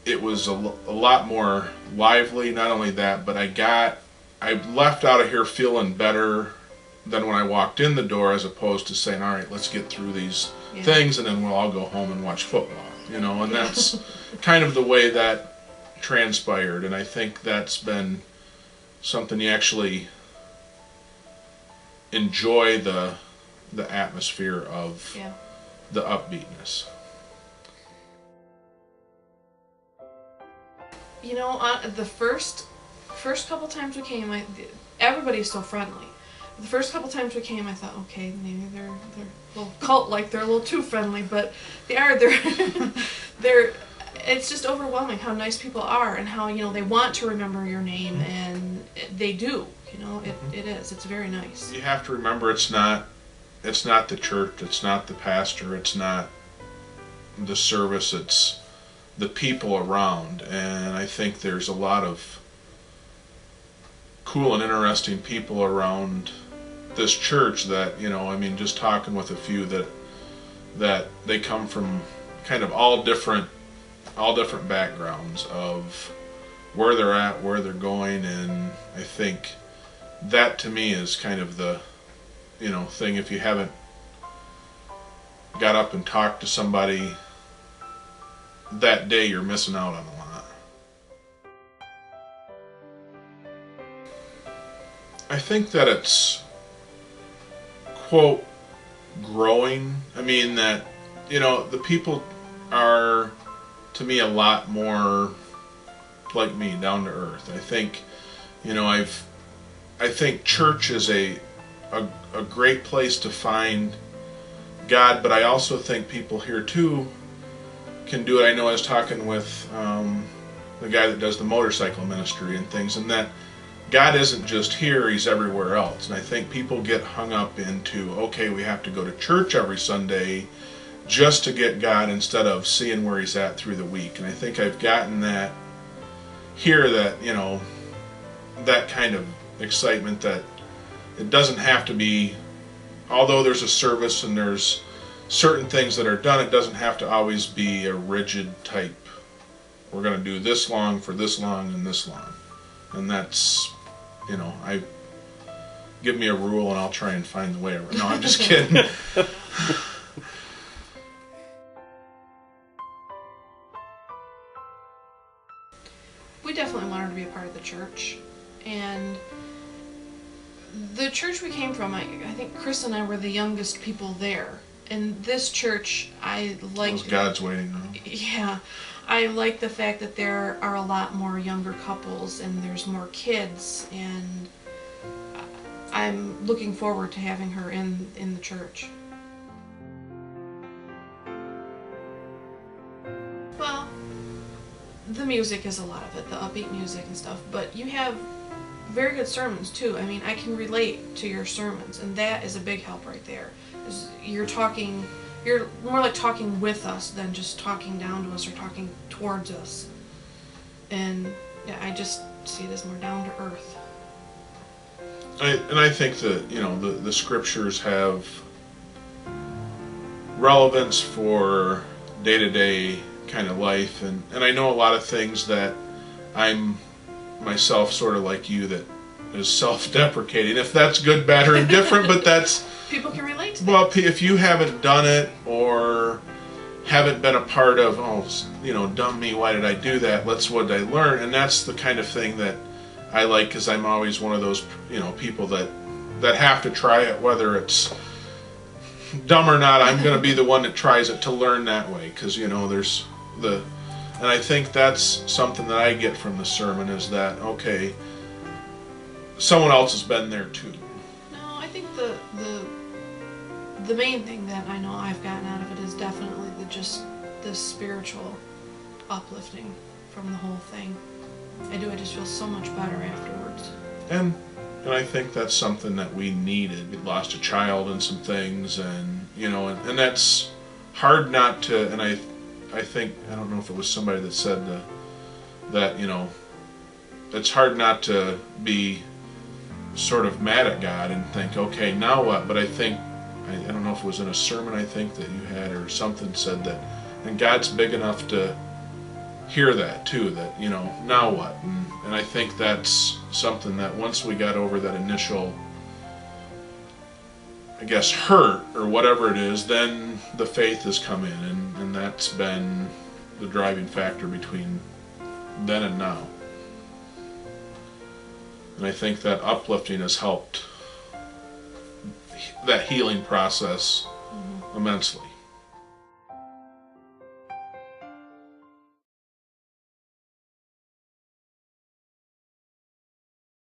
it was a lot more lively. Not only that, but I left out of here feeling better than when I walked in the door, as opposed to saying, all right, let's get through these things and then we'll all go home and watch football, and that's kind of the way that transpired. And I think that's been something you actually enjoy the atmosphere of the upbeatness. The first couple times we came, everybody's so friendly. The first couple times we came, I thought, okay, maybe they're a little cult-like, they're a little too friendly, but they're it's just overwhelming how nice people are and how they want to remember your name, and they do. It's very nice. You have to remember, it's not the church, it's not the pastor, it's not the service, it's the people around. And I think there's a lot of cool and interesting people around this church that, just talking with a few that they come from kind of all different backgrounds of where they're at, where they're going. And I think that to me is kind of the thing. If you haven't got up and talked to somebody that day, you're missing out on a lot. I think that it's, quote, growing. I mean that, the people are, to me, a lot more like me, down to earth. I think, I think church is a great place to find God, but I also think people here too can do it. I know I was talking with the guy that does the motorcycle ministry and things, and that God isn't just here, He's everywhere else. And I think people get hung up into, okay, we have to go to church every Sunday just to get God, instead of seeing where He's at through the week. And I think I've gotten that here, that, that kind of excitement, that it doesn't have to be, although there's a service and there's certain things that are done, it doesn't have to always be a rigid type, we're going to do this long for this long and this long. And that's, I give me a rule and I'll try and find the way around. No, I'm just kidding. We definitely wanted to be a part of the church, and the church we came from, I think Chris and I were the youngest people there. And this church, I like... It was God's waiting room. Yeah. I like the fact that there are a lot more younger couples and there's more kids, and I'm looking forward to having her in the church. Well, the music is a lot of it, the upbeat music and stuff, but you have very good sermons too. I mean, I can relate to your sermons, and that is a big help right there. You're more like talking with us than just talking down to us or talking towards us. And yeah, I just see it as more down to earth. I think that, the scriptures have relevance for day-to-day kind of life, and I know a lot of things that I'm myself sort of like you, that is self-deprecating, if that's good, bad, or indifferent, but that's... People can relate to that. Well, if you haven't done it or haven't been a part of, dumb me, why did I do that? What did I learn? And that's the kind of thing that I like, because I'm always one of those, people that have to try it, whether it's dumb or not. I'm going to be the one that tries it to learn that way, because, there's the... And I think that's something that I get from the sermon, is that, okay, someone else has been there too. No, I think the main thing that I know I've gotten out of it is definitely the spiritual uplifting from the whole thing. I just feel so much better afterwards. And I think that's something that we needed. We lost a child and some things, and and that's hard not to. And I think, I don't know if it was somebody that said that it's hard not to be sort of mad at God and think, okay, now what? But I think, I don't know if it was in a sermon, I think, that you had, or something, said that, and God's big enough to, hear that too, that, now what? And I think that's something that once we got over that initial, I guess, hurt or whatever it is, then the faith has come in, and that's been the driving factor between then and now. And I think that uplifting has helped that healing process immensely.